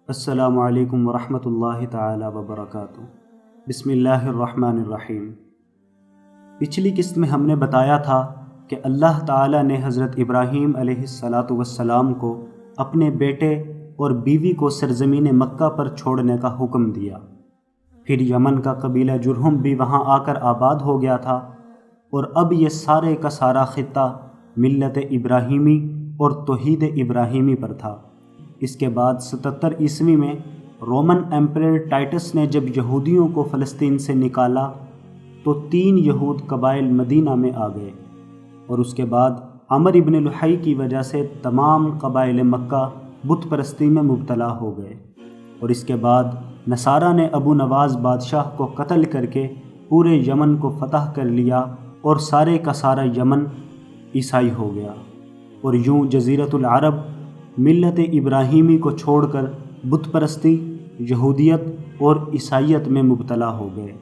السلام علیکم ورحمۃ اللہ تعالی وبرکاتہ۔ بسم اللہ الرحمن الرحیم۔ پچھلی قسط میں ہم نے بتایا تھا کہ اللہ تعالی نے حضرت ابراہیم علیہ السلام کو اپنے بیٹے اور بیوی کو سرزمین مکہ پر چھوڑنے کا حکم دیا۔ پھر یمن کا قبیلہ جرہم بھی وہاں آ کر آباد ہو گیا تھا، اور اب یہ سارے کا سارا خطہ ملت ابراہیمی اور توحید ابراہیمی پر تھا۔ اس کے بعد 77 عیسوی میں رومن ایمپرر ٹائٹس نے جب یہودیوں کو فلسطین سے نکالا تو 3 یہود قبائل مدینہ میں آ گئے، اور اس کے بعد عمر ابن لحی کی وجہ سے تمام قبائل مکہ بت پرستی میں مبتلا ہو گئے، اور اس کے بعد نصارہ نے ابو نواز بادشاہ کو قتل کر کے پورے یمن کو فتح کر لیا، اور سارے کا سارا یمن عیسائی ہو گیا، اور یوں جزیرۃ العرب ملت ابراہیمی کو چھوڑ کر بت پرستی، یہودیت اور عیسائیت میں مبتلا ہو گئے۔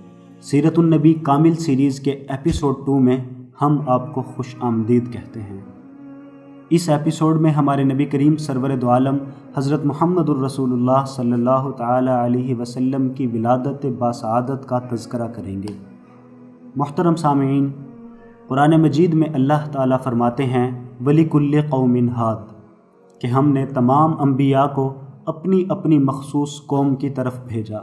سیرت النبی کامل سیریز کے ایپیسوڈ 2 میں ہم آپ کو خوش آمدید کہتے ہیں۔ اس ایپیسوڈ میں ہمارے نبی کریم سرور دو عالم حضرت محمد الرسول اللہ صلی اللہ تعالی علیہ وسلم کی ولادت باسعادت کا تذکرہ کریں گے۔ محترم سامعین، قرآن مجید میں اللہ تعالیٰ فرماتے ہیں وَلِكُلِّ قَوْمٍ هَادٍ، کہ ہم نے تمام انبیاء کو اپنی اپنی مخصوص قوم کی طرف بھیجا۔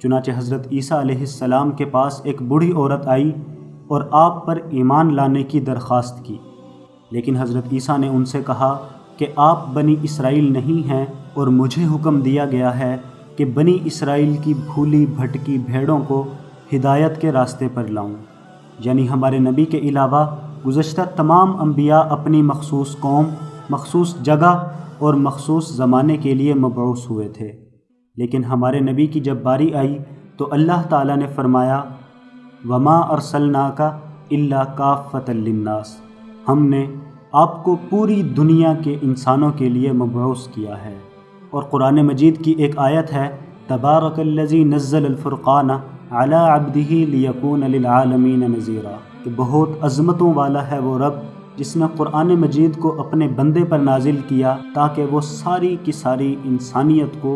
چنانچہ حضرت عیسیٰ علیہ السلام کے پاس ایک بوڑھی عورت آئی اور آپ پر ایمان لانے کی درخواست کی، لیکن حضرت عیسیٰ نے ان سے کہا کہ آپ بنی اسرائیل نہیں ہیں، اور مجھے حکم دیا گیا ہے کہ بنی اسرائیل کی بھولی بھٹکی بھیڑوں کو ہدایت کے راستے پر لاؤں۔ یعنی ہمارے نبی کے علاوہ گزشتہ تمام انبیاء اپنی مخصوص قوم، مخصوص جگہ اور مخصوص زمانے کے لیے مبعوث ہوئے تھے، لیکن ہمارے نبی کی جب باری آئی تو اللہ تعالیٰ نے فرمایا وَمَا أَرْسَلْنَاكَ إِلَّا كَافَّةً لِلنَّاسِ، ہم نے آپ کو پوری دنیا کے انسانوں کے لیے مبعوث کیا ہے۔ اور قرآن مجید کی ایک آیت ہے تبارک الذی نزل الفرقان علی عبدہ لیکون للعالمین نذیرا، کہ بہت عظمتوں والا ہے وہ رب جس نے قرآن مجید کو اپنے بندے پر نازل کیا تاکہ وہ ساری کی ساری انسانیت کو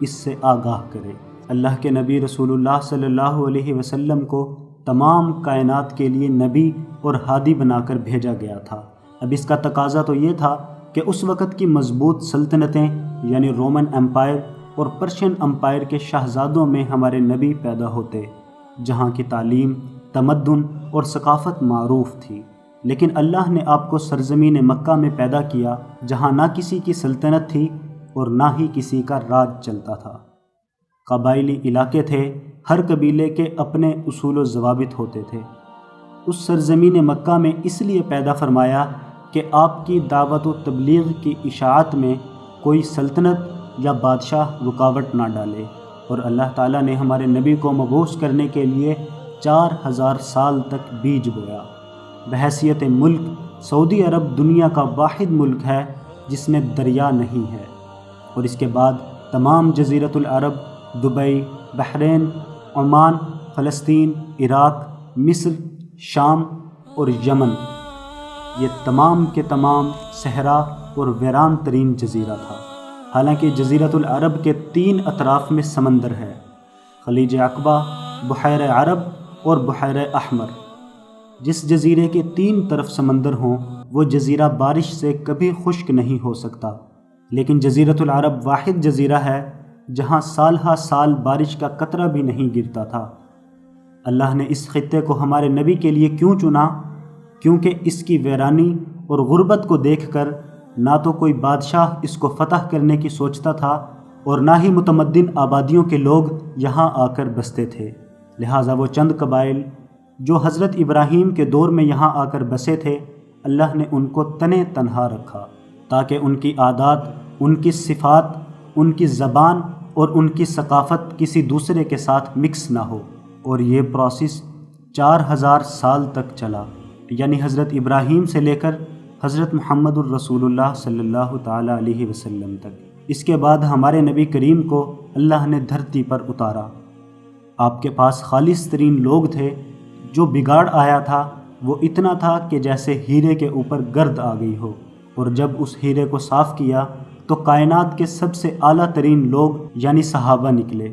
اس سے آگاہ کرے۔ اللہ کے نبی رسول اللہ صلی اللہ علیہ وسلم کو تمام کائنات کے لیے نبی اور ہادی بنا کر بھیجا گیا تھا۔ اب اس کا تقاضا تو یہ تھا کہ اس وقت کی مضبوط سلطنتیں یعنی رومن امپائر اور پرشین امپائر کے شہزادوں میں ہمارے نبی پیدا ہوتے، جہاں کی تعلیم، تمدن اور ثقافت معروف تھی، لیکن اللہ نے آپ کو سرزمین مکہ میں پیدا کیا جہاں نہ کسی کی سلطنت تھی اور نہ ہی کسی کا راج چلتا تھا۔ قبائلی علاقے تھے، ہر قبیلے کے اپنے اصول و ضوابط ہوتے تھے۔ اس سرزمین مکہ میں اس لیے پیدا فرمایا کہ آپ کی دعوت و تبلیغ کی اشاعت میں کوئی سلطنت یا بادشاہ رکاوٹ نہ ڈالے، اور اللہ تعالیٰ نے ہمارے نبی کو مبعوث کرنے کے لیے 4000 سال تک بیج بویا۔ بحیثیت ملک سعودی عرب دنیا کا واحد ملک ہے جس میں دریا نہیں ہے، اور اس کے بعد تمام جزیرۃ العرب، دبئی، بحرین، عمان، فلسطین، عراق، مصر، شام اور یمن، یہ تمام کے تمام صحرا اور ویران ترین جزیرہ تھا۔ حالانکہ جزیرۃ العرب کے 3 اطراف میں سمندر ہے، خلیج عقبہ، بحیرہ عرب اور بحیرہ احمر۔ جس جزیرے کے 3 طرف سمندر ہوں وہ جزیرہ بارش سے کبھی خشک نہیں ہو سکتا، لیکن جزیرۃ العرب واحد جزیرہ ہے جہاں سال ہا سال بارش کا قطرہ بھی نہیں گرتا تھا۔ اللہ نے اس خطے کو ہمارے نبی کے لیے کیوں چنا؟ کیونکہ اس کی ویرانی اور غربت کو دیکھ کر نہ تو کوئی بادشاہ اس کو فتح کرنے کی سوچتا تھا، اور نہ ہی متمدن آبادیوں کے لوگ یہاں آ کر بستے تھے، لہٰذا وہ چند قبائل جو حضرت ابراہیم کے دور میں یہاں آ کر بسے تھے، اللہ نے ان کو تنے تنہا رکھا تاکہ ان کی عادات، ان کی صفات، ان کی زبان اور ان کی ثقافت کسی دوسرے کے ساتھ مکس نہ ہو، اور یہ پروسیس 4000 سال تک چلا، یعنی حضرت ابراہیم سے لے کر حضرت محمد الرسول اللہ صلی اللہ تعالیٰ علیہ وسلم تک۔ اس کے بعد ہمارے نبی کریم کو اللہ نے دھرتی پر اتارا۔ آپ کے پاس خالص ترین لوگ تھے، جو بگاڑ آیا تھا وہ اتنا تھا کہ جیسے ہیرے کے اوپر گرد آ گئی ہو، اور جب اس ہیرے کو صاف کیا تو کائنات کے سب سے اعلیٰ ترین لوگ یعنی صحابہ نکلے،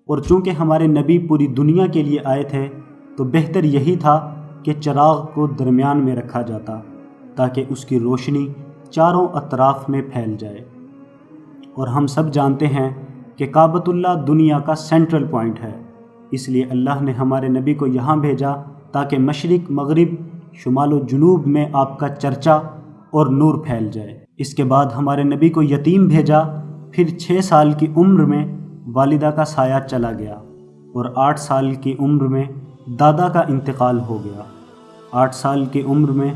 اور چونکہ ہمارے نبی پوری دنیا کے لیے آئے تھے تو بہتر یہی تھا کہ چراغ کو درمیان میں رکھا جاتا تاکہ اس کی روشنی چاروں اطراف میں پھیل جائے۔ اور ہم سب جانتے ہیں کہ کعبۃ اللہ دنیا کا سینٹرل پوائنٹ ہے، اس لیے اللہ نے ہمارے نبی کو یہاں بھیجا تاکہ مشرق مغرب شمال و جنوب میں آپ کا چرچا اور نور پھیل جائے۔ اس کے بعد ہمارے نبی کو یتیم بھیجا، پھر 6 سال کی عمر میں والدہ کا سایہ چلا گیا اور 8 سال کی عمر میں دادا کا انتقال ہو گیا۔ 8 سال کی عمر میں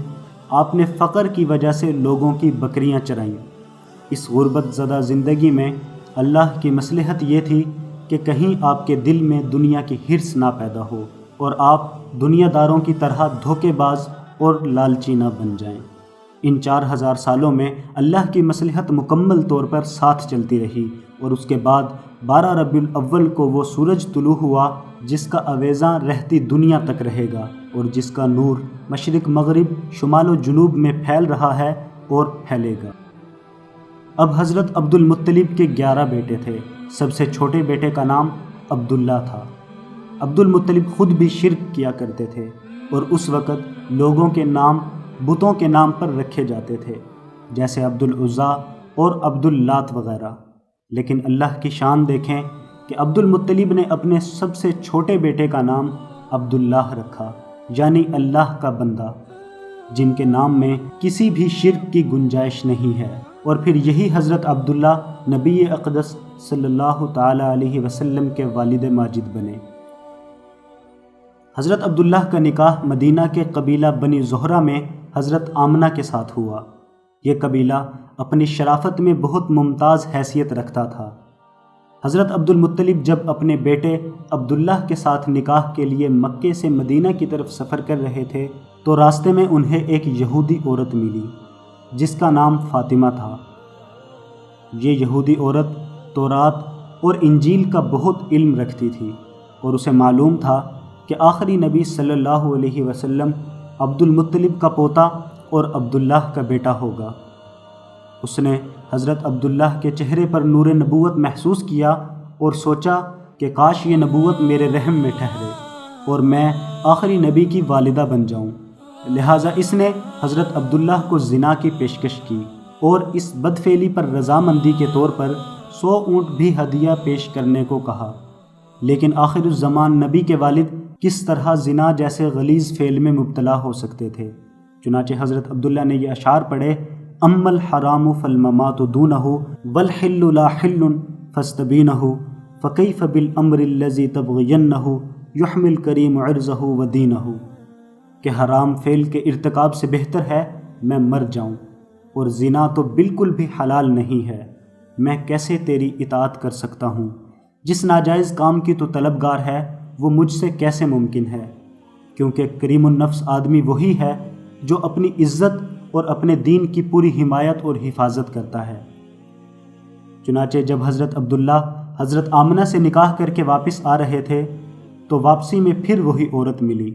آپ نے فقر کی وجہ سے لوگوں کی بکریاں چرائیں۔ اس غربت زدہ زندگی میں اللہ کی مصلحت یہ تھی کہ کہیں آپ کے دل میں دنیا کی حرص نہ پیدا ہو اور آپ دنیا داروں کی طرح دھوکے باز اور لالچی نہ بن جائیں۔ ان 4000 سالوں میں اللہ کی مصلحت مکمل طور پر ساتھ چلتی رہی، اور اس کے بعد 12 ربیع الاول کو وہ سورج طلوع ہوا جس کا اویزاں رہتی دنیا تک رہے گا اور جس کا نور مشرق مغرب شمال و جنوب میں پھیل رہا ہے اور پھیلے گا۔ اب حضرت عبد المطلب کے 11 بیٹے تھے۔ سب سے چھوٹے بیٹے کا نام عبداللہ تھا۔ عبد المطلب خود بھی شرک کیا کرتے تھے اور اس وقت لوگوں کے نام بتوں کے نام پر رکھے جاتے تھے، جیسے عبد العزیٰ اور عبد اللات وغیرہ۔ لیکن اللہ کی شان دیکھیں کہ عبد المطلب نے اپنے سب سے چھوٹے بیٹے کا نام عبداللہ رکھا، یعنی اللہ کا بندہ، جن کے نام میں کسی بھی شرک کی گنجائش نہیں ہے۔ اور پھر یہی حضرت عبداللہ نبی اقدس صلی اللہ تعالی علیہ وسلم کے والد ماجد بنے۔ حضرت عبداللہ کا نکاح مدینہ کے قبیلہ بنی زہرہ میں حضرت آمنہ کے ساتھ ہوا۔ یہ قبیلہ اپنی شرافت میں بہت ممتاز حیثیت رکھتا تھا۔ حضرت عبد المطلب جب اپنے بیٹے عبداللہ کے ساتھ نکاح کے لیے مکے سے مدینہ کی طرف سفر کر رہے تھے تو راستے میں انہیں ایک یہودی عورت ملی جس کا نام فاطمہ تھا۔ یہ یہودی عورت تورات اور انجیل کا بہت علم رکھتی تھی اور اسے معلوم تھا کہ آخری نبی صلی اللہ علیہ وسلم عبد المطلب کا پوتا اور عبداللہ کا بیٹا ہوگا۔ اس نے حضرت عبداللہ کے چہرے پر نور نبوت محسوس کیا اور سوچا کہ کاش یہ نبوت میرے رحم میں ٹھہرے اور میں آخری نبی کی والدہ بن جاؤں۔ لہٰذا اس نے حضرت عبداللہ کو زنا کی پیشکش کی اور اس بدفعلی پر رضامندی کے طور پر 100 اونٹ بھی ہدیہ پیش کرنے کو کہا۔ لیکن آخر الزمان نبی کے والد کس طرح زنا جیسے غلیظ فعل میں مبتلا ہو سکتے تھے؟ چنانچہ حضرت عبداللہ نے یہ اشعار پڑھے: اما الحرام فالممات دونہ والحل لا حل فاستبینہ فکیف بالامر الذی تبغینہ یحمل کریم عرضہ ودینہ، کہ حرام فعل کے ارتکاب سے بہتر ہے میں مر جاؤں، اور زنا تو بالکل بھی حلال نہیں ہے، میں کیسے تیری اطاعت کر سکتا ہوں؟ جس ناجائز کام کی تو طلبگار ہے وہ مجھ سے کیسے ممکن ہے؟ کیونکہ کریم النفس آدمی وہی ہے جو اپنی عزت اور اپنے دین کی پوری حمایت اور حفاظت کرتا ہے۔ چنانچہ جب حضرت عبداللہ حضرت آمنہ سے نکاح کر کے واپس آ رہے تھے تو واپسی میں پھر وہی عورت ملی۔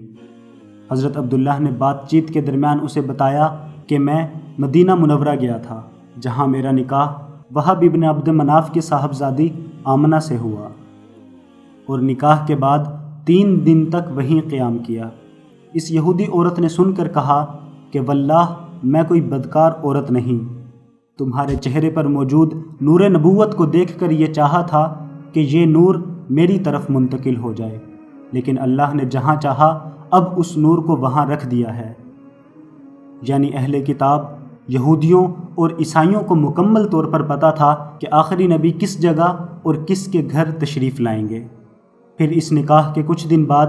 حضرت عبداللہ نے بات چیت کے درمیان اسے بتایا کہ میں مدینہ منورہ گیا تھا جہاں میرا نکاح وہب ابن عبد مناف کی صاحبزادی آمنہ سے ہوا، اور نکاح کے بعد 3 دن تک وہیں قیام کیا۔ اس یہودی عورت نے سن کر کہا کہ واللہ میں کوئی بدکار عورت نہیں، تمہارے چہرے پر موجود نور نبوت کو دیکھ کر یہ چاہا تھا کہ یہ نور میری طرف منتقل ہو جائے، لیکن اللہ نے جہاں چاہا اب اس نور کو وہاں رکھ دیا ہے۔ یعنی اہل کتاب یہودیوں اور عیسائیوں کو مکمل طور پر پتہ تھا کہ آخری نبی کس جگہ اور کس کے گھر تشریف لائیں گے۔ پھر اس نکاح کے کچھ دن بعد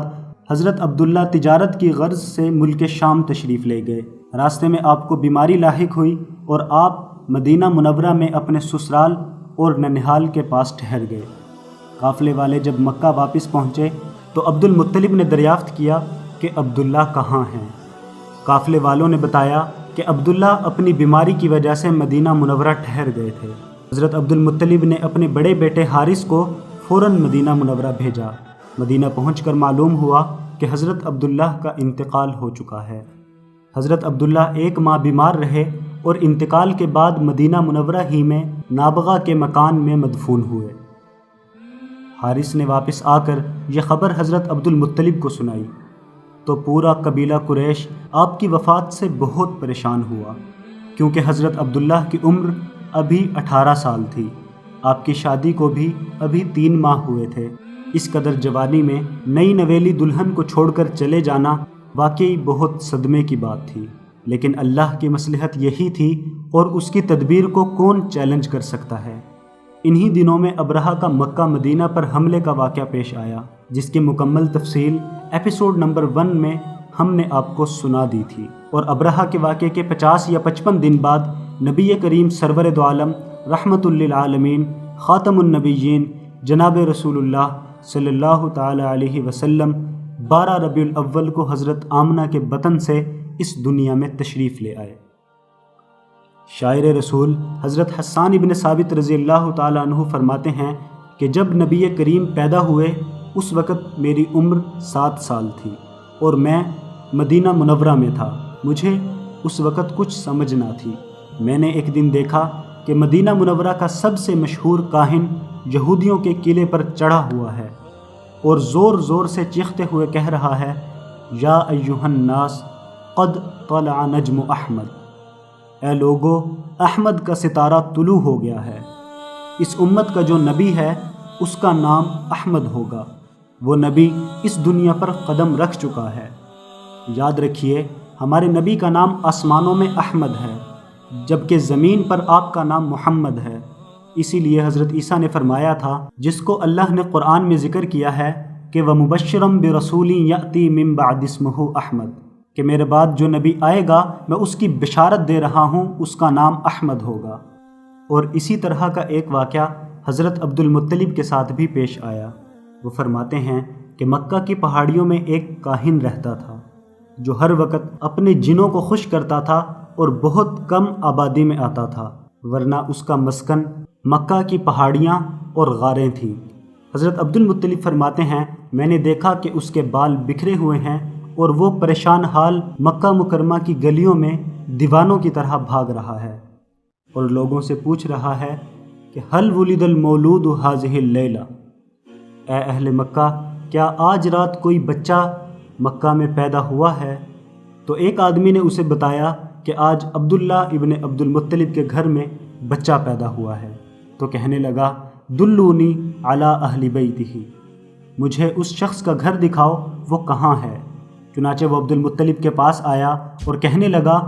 حضرت عبداللہ تجارت کی غرض سے ملک شام تشریف لے گئے۔ راستے میں آپ کو بیماری لاحق ہوئی اور آپ مدینہ منورہ میں اپنے سسرال اور ننہال کے پاس ٹھہر گئے۔ قافلے والے جب مکہ واپس پہنچے تو عبد المطلب نے دریافت کیا کہ عبداللہ کہاں ہیں؟ قافلے والوں نے بتایا کہ عبداللہ اپنی بیماری کی وجہ سے مدینہ منورہ ٹھہر گئے تھے۔ حضرت عبد المطلب نے اپنے بڑے بیٹے حارث کو فوراً مدینہ منورہ بھیجا۔ مدینہ پہنچ کر معلوم ہوا کہ حضرت عبداللہ کا انتقال ہو چکا ہے۔ حضرت عبداللہ 1 ماہ بیمار رہے اور انتقال کے بعد مدینہ منورہ ہی میں نابغہ کے مکان میں مدفون ہوئے۔ حارث نے واپس آ کر یہ خبر حضرت عبد المطلب کو سنائی تو پورا قبیلہ قریش آپ کی وفات سے بہت پریشان ہوا، کیونکہ حضرت عبداللہ کی عمر ابھی 18 سال تھی، آپ کی شادی کو بھی ابھی 3 ماہ ہوئے تھے۔ اس قدر جوانی میں نئی نویلی دلہن کو چھوڑ کر چلے جانا واقعی بہت صدمے کی بات تھی، لیکن اللہ کی مصلحت یہی تھی اور اس کی تدبیر کو کون چیلنج کر سکتا ہے۔ انہی دنوں میں ابرہہ کا مکہ مدینہ پر حملے کا واقعہ پیش آیا، جس کی مکمل تفصیل ایپیسوڈ نمبر 1 میں ہم نے آپ کو سنا دی تھی، اور ابرہہ کے واقعے کے 50 یا 55 دن بعد نبی کریم سرور دو عالم رحمت للعالمین خاتم النبیین جناب رسول اللہ صلی اللہ تعالی علیہ وسلم 12 ربیع الاول کو حضرت آمنہ کے بطن سے اس دنیا میں تشریف لے آئے۔ شاعر رسول حضرت حسان ابن ثابت رضی اللہ تعالی عنہ فرماتے ہیں کہ جب نبی کریم پیدا ہوئے اس وقت میری عمر 7 سال تھی اور میں مدینہ منورہ میں تھا۔ مجھے اس وقت کچھ سمجھ نہ تھی۔ میں نے ایک دن دیکھا کہ مدینہ منورہ کا سب سے مشہور کاہن یہودیوں کے قلعے پر چڑھا ہوا ہے اور زور زور سے چیختے ہوئے کہہ رہا ہے، یا ایھا الناس قد طلع نجم احمد، اے لوگو احمد کا ستارہ طلوع ہو گیا ہے۔ اس امت کا جو نبی ہے اس کا نام احمد ہوگا، وہ نبی اس دنیا پر قدم رکھ چکا ہے۔ یاد رکھیے ہمارے نبی کا نام آسمانوں میں احمد ہے، جبکہ زمین پر آپ کا نام محمد ہے۔ اسی لیے حضرت عیسیٰ نے فرمایا تھا، جس کو اللہ نے قرآن میں ذکر کیا ہے کہ وَمُبَشِّرًا بِرَسُولٍ يَأْتِي مِن بَعْدِ اسْمُهُ احمد، کہ میرے بعد جو نبی آئے گا میں اس کی بشارت دے رہا ہوں، اس کا نام احمد ہوگا۔ اور اسی طرح کا ایک واقعہ حضرت عبد المطلب کے ساتھ بھی پیش آیا۔ وہ فرماتے ہیں کہ مکہ کی پہاڑیوں میں ایک کاہن رہتا تھا جو ہر وقت اپنے جنوں کو خوش کرتا تھا اور بہت کم آبادی میں آتا تھا، ورنہ اس کا مسکن مکہ کی پہاڑیاں اور غاریں تھیں۔ حضرت عبد المطلب فرماتے ہیں میں نے دیکھا کہ اس کے بال بکھرے ہوئے ہیں اور وہ پریشان حال مکہ مکرمہ کی گلیوں میں دیوانوں کی طرح بھاگ رہا ہے اور لوگوں سے پوچھ رہا ہے کہ هل ولد المولود هذه اللیلہ، اے اہل مکہ کیا آج رات کوئی بچہ مکہ میں پیدا ہوا ہے؟ تو ایک آدمی نے اسے بتایا کہ آج عبداللہ ابن عبد المطلب کے گھر میں بچہ پیدا ہوا ہے۔ تو کہنے لگا دلونی علی اہل بیتہ، مجھے اس شخص کا گھر دکھاؤ، وہ کہاں ہے؟ چنانچہ وہ عبد المطلب کے پاس آیا اور کہنے لگا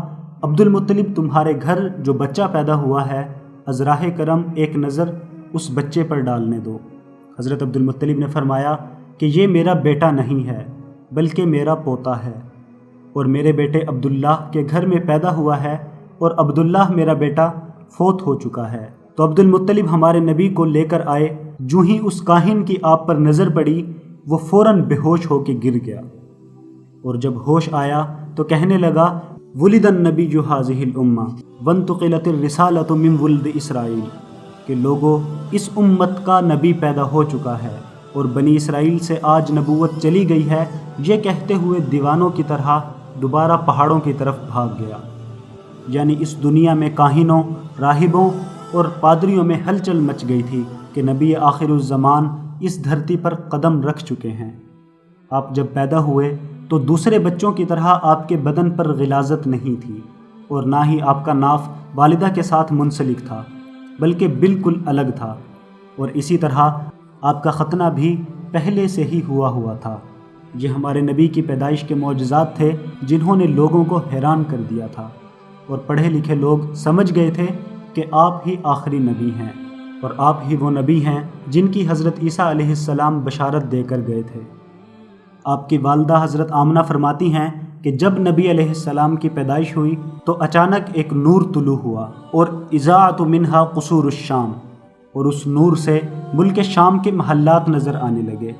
عبد المطلب تمہارے گھر جو بچہ پیدا ہوا ہے، از راہ کرم ایک نظر اس بچے پر ڈالنے دو۔ حضرت عبد المطلب نے فرمایا کہ یہ میرا بیٹا نہیں ہے بلکہ میرا پوتا ہے، اور میرے بیٹے عبداللہ کے گھر میں پیدا ہوا ہے، اور عبداللہ میرا بیٹا فوت ہو چکا ہے۔ تو عبد المطلب ہمارے نبی کو لے کر آئے، جو ہی اس کاہن کی آپ پر نظر پڑی وہ فوراً بے ہوش ہو کے گر گیا، اور جب ہوش آیا تو کہنے لگا ولد النبی هذه الامہ وانتقلت الرسالۃ من ولد اسرائیل، کہ لوگوں اس امت کا نبی پیدا ہو چکا ہے اور بنی اسرائیل سے آج نبوت چلی گئی ہے۔ یہ کہتے ہوئے دیوانوں کی طرح دوبارہ پہاڑوں کی طرف بھاگ گیا۔ یعنی اس دنیا میں کاہنوں، راہبوں اور پادریوں میں ہلچل مچ گئی تھی کہ نبی آخر الزمان اس دھرتی پر قدم رکھ چکے ہیں۔ آپ جب پیدا ہوئے تو دوسرے بچوں کی طرح آپ کے بدن پر غلاظت نہیں تھی، اور نہ ہی آپ کا ناف والدہ کے ساتھ منسلک تھا بلکہ بالکل الگ تھا، اور اسی طرح آپ کا ختنہ بھی پہلے سے ہی ہوا تھا۔ یہ ہمارے نبی کی پیدائش کے معجزات تھے جنہوں نے لوگوں کو حیران کر دیا تھا، اور پڑھے لکھے لوگ سمجھ گئے تھے کہ آپ ہی آخری نبی ہیں، اور آپ ہی وہ نبی ہیں جن کی حضرت عیسیٰ علیہ السلام بشارت دے کر گئے تھے۔ آپ کی والدہ حضرت آمنہ فرماتی ہیں کہ جب نبی علیہ السلام کی پیدائش ہوئی تو اچانک ایک نور طلوع ہوا، اور اضاءت منہا قصور الشام، اور اس نور سے ملک شام کے محلات نظر آنے لگے،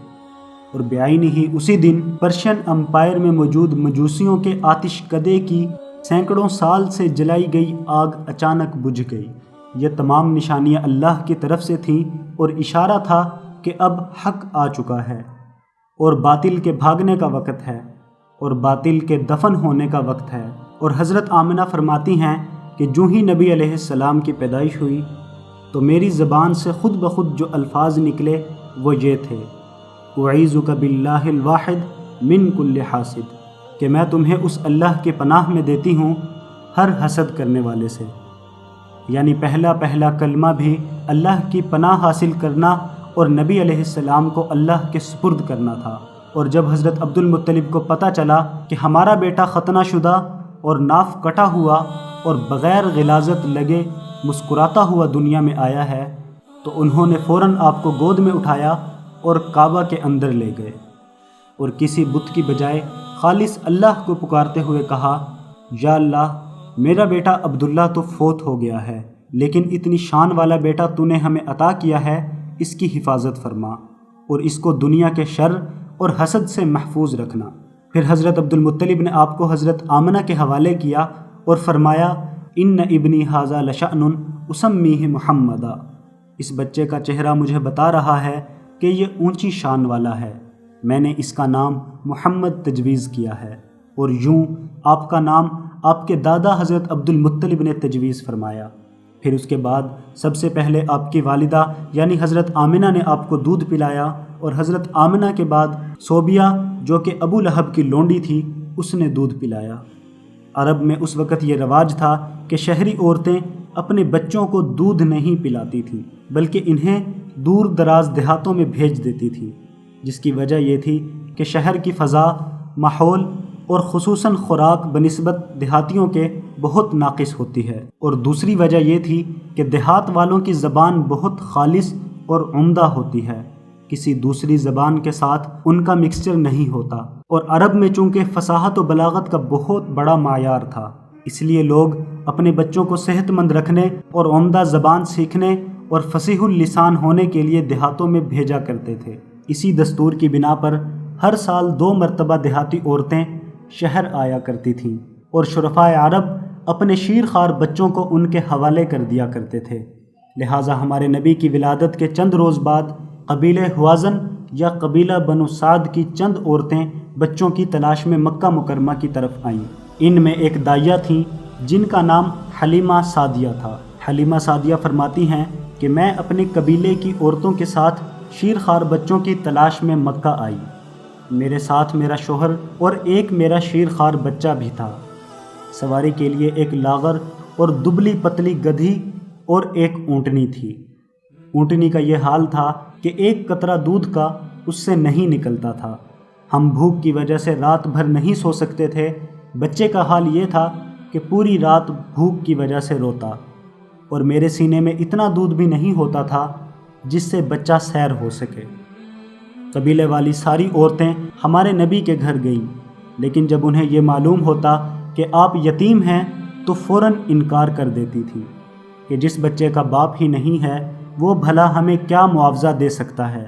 اور بعینی ہی اسی دن پرشین امپائر میں موجود مجوسیوں کے آتش کدے کی سینکڑوں سال سے جلائی گئی آگ اچانک بجھ گئی۔ یہ تمام نشانیاں اللہ کی طرف سے تھیں اور اشارہ تھا کہ اب حق آ چکا ہے اور باطل کے بھاگنے کا وقت ہے اور باطل کے دفن ہونے کا وقت ہے۔ اور حضرت آمنہ فرماتی ہیں کہ جو ہی نبی علیہ السلام کی پیدائش ہوئی تو میری زبان سے خود بخود جو الفاظ نکلے وہ یہ تھے، اعیذک باللہ الواحد من کل حاسد، کہ میں تمہیں اس اللہ کے پناہ میں دیتی ہوں ہر حسد کرنے والے سے۔ یعنی پہلا کلمہ بھی اللہ کی پناہ حاصل کرنا اور نبی علیہ السلام کو اللہ کے سپرد کرنا تھا۔ اور جب حضرت عبد المطلب کو پتہ چلا کہ ہمارا بیٹا ختنہ شدہ اور ناف کٹا ہوا اور بغیر غلاظت لگے مسکراتا ہوا دنیا میں آیا ہے، تو انہوں نے فوراً آپ کو گود میں اٹھایا اور کعبہ کے اندر لے گئے اور کسی بت کی بجائے خالص اللہ کو پکارتے ہوئے کہا، یا اللہ، میرا بیٹا عبداللہ تو فوت ہو گیا ہے، لیکن اتنی شان والا بیٹا تو نے ہمیں عطا کیا ہے، اس کی حفاظت فرما اور اس کو دنیا کے شر اور حسد سے محفوظ رکھنا۔ پھر حضرت عبد المطلب نے آپ کو حضرت آمنہ کے حوالے کیا اور فرمایا، ان ابنی ھذا لشأن اسمیہ محمدا، اس بچے کا چہرہ مجھے بتا رہا ہے کہ یہ اونچی شان والا ہے، میں نے اس کا نام محمد تجویز کیا ہے۔ اور یوں آپ کا نام آپ کے دادا حضرت عبد المطلب نے تجویز فرمایا۔ پھر اس کے بعد سب سے پہلے آپ کی والدہ یعنی حضرت آمنہ نے آپ کو دودھ پلایا، اور حضرت آمنہ کے بعد صوبیہ جو کہ ابو لہب کی لونڈی تھی اس نے دودھ پلایا۔ عرب میں اس وقت یہ رواج تھا کہ شہری عورتیں اپنے بچوں کو دودھ نہیں پلاتی تھیں بلکہ انہیں دور دراز دیہاتوں میں بھیج دیتی تھیں، جس کی وجہ یہ تھی کہ شہر کی فضا، ماحول اور خصوصاً خوراک بنسبت دیہاتیوں کے بہت ناقص ہوتی ہے، اور دوسری وجہ یہ تھی کہ دیہات والوں کی زبان بہت خالص اور عمدہ ہوتی ہے، کسی دوسری زبان کے ساتھ ان کا مکسچر نہیں ہوتا، اور عرب میں چونکہ فصاحت و بلاغت کا بہت بڑا معیار تھا، اس لیے لوگ اپنے بچوں کو صحت مند رکھنے اور عمدہ زبان سیکھنے اور فصیح اللسان ہونے کے لیے دیہاتوں میں بھیجا کرتے تھے۔ اسی دستور کی بنا پر ہر سال 2 مرتبہ دیہاتی عورتیں شہر آیا کرتی تھیں اور شرفاء عرب اپنے شیرخوار بچوں کو ان کے حوالے کر دیا کرتے تھے۔ لہٰذا ہمارے نبی کی ولادت کے چند روز بعد قبیلہ حوازن یا قبیلہ بنو سعد کی چند عورتیں بچوں کی تلاش میں مکہ مکرمہ کی طرف آئیں۔ ان میں ایک دائیہ تھیں جن کا نام حلیمہ سعدیہ تھا۔ حلیمہ سعدیہ فرماتی ہیں کہ میں اپنے قبیلے کی عورتوں کے ساتھ شیرخوار بچوں کی تلاش میں مکہ آئی، میرے ساتھ میرا شوہر اور ایک میرا شیرخوار بچہ بھی تھا، سواری کے لیے ایک لاغر اور دبلی پتلی گدھی اور ایک اونٹنی تھی۔ اونٹنی کا یہ حال تھا کہ ایک قطرہ دودھ کا اس سے نہیں نکلتا تھا، ہم بھوک کی وجہ سے رات بھر نہیں سو سکتے تھے، بچے کا حال یہ تھا کہ پوری رات بھوک کی وجہ سے روتا، اور میرے سینے میں اتنا دودھ بھی نہیں ہوتا تھا جس سے بچہ سیر ہو سکے۔ قبیلے والی ساری عورتیں ہمارے نبی کے گھر گئیں، لیکن جب انہیں یہ معلوم ہوتا کہ آپ یتیم ہیں تو فوراً انکار کر دیتی تھیں کہ جس بچے کا باپ ہی نہیں ہے وہ بھلا ہمیں کیا معاوضہ دے سکتا ہے۔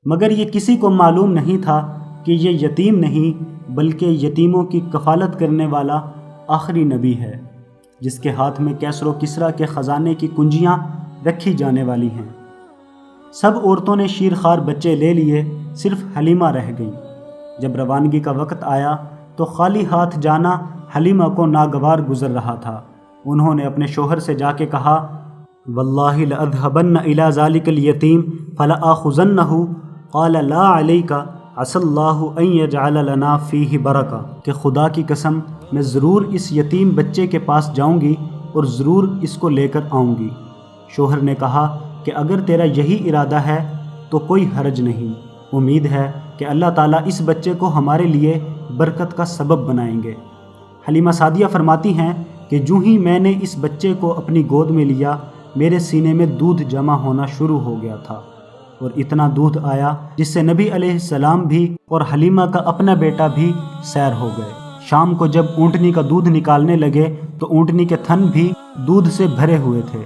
مگر یہ کسی کو معلوم نہیں تھا کہ یہ یتیم نہیں بلکہ یتیموں کی کفالت کرنے والا آخری نبی ہے، جس کے ہاتھ میں کیسر و کسریٰ کے خزانے کی کنجیاں رکھی جانے والی ہیں۔ سب عورتوں نے شیرخوار بچے لے لیے، صرف حلیمہ رہ گئی۔ جب روانگی کا وقت آیا تو خالی ہاتھ جانا حلیمہ کو ناگوار گزر رہا تھا۔ انہوں نے اپنے شوہر سے جا کے کہا، واللہ لأذهبن إلى ذلك اليتیم فلآخذنه قال لا علیک عسى اللہ ان یجعل لنا فیہ برکہ، کہ خدا کی قسم میں ضرور اس یتیم بچے کے پاس جاؤں گی اور ضرور اس کو لے کر آؤں گی۔ شوہر نے کہا کہ اگر تیرا یہی ارادہ ہے تو کوئی حرج نہیں، امید ہے کہ اللہ تعالیٰ اس بچے کو ہمارے لیے برکت کا سبب بنائیں گے۔ حلیمہ سعدیہ فرماتی ہیں کہ جو ہی میں نے اس بچے کو اپنی گود میں لیا میرے سینے میں دودھ جمع ہونا شروع ہو گیا تھا، اور اتنا دودھ آیا جس سے نبی علیہ السلام بھی اور حلیمہ کا اپنا بیٹا بھی سیر ہو گئے۔ شام کو جب اونٹنی کا دودھ نکالنے لگے تو اونٹنی کے تھن بھی دودھ سے بھرے ہوئے تھے۔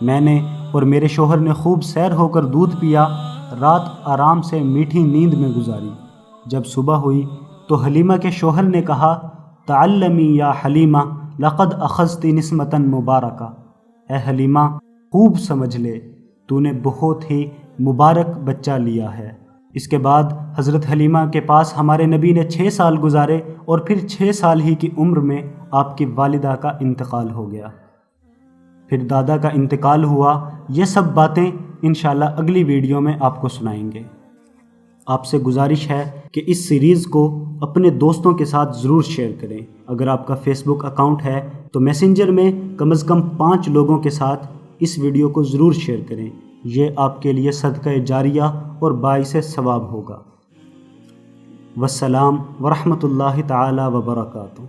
میں نے اور میرے شوہر نے خوب سیر ہو کر دودھ پیا، رات آرام سے میٹھی نیند میں گزاری۔ جب صبح ہوئی تو حلیمہ کے شوہر نے کہا، تعلمی یا حلیمہ لقد اخذت نسمۃ مبارکہ، اے حلیمہ خوب سمجھ لے، تو نے بہت ہی مبارک بچہ لیا ہے۔ اس کے بعد حضرت حلیمہ کے پاس ہمارے نبی نے 6 سال گزارے اور پھر 6 سال ہی کی عمر میں آپ کی والدہ کا انتقال ہو گیا، پھر دادا کا انتقال ہوا۔ یہ سب باتیں انشاءاللہ اگلی ویڈیو میں آپ کو سنائیں گے۔ آپ سے گزارش ہے کہ اس سیریز کو اپنے دوستوں کے ساتھ ضرور شیئر کریں۔ اگر آپ کا فیس بک اکاؤنٹ ہے تو میسنجر میں کم از کم 5 لوگوں کے ساتھ اس ویڈیو کو ضرور شیئر کریں، یہ آپ کے لیے صدقہ جاریہ اور باعث ثواب ہوگا۔ والسلام ورحمۃ اللہ تعالی وبرکاتہ۔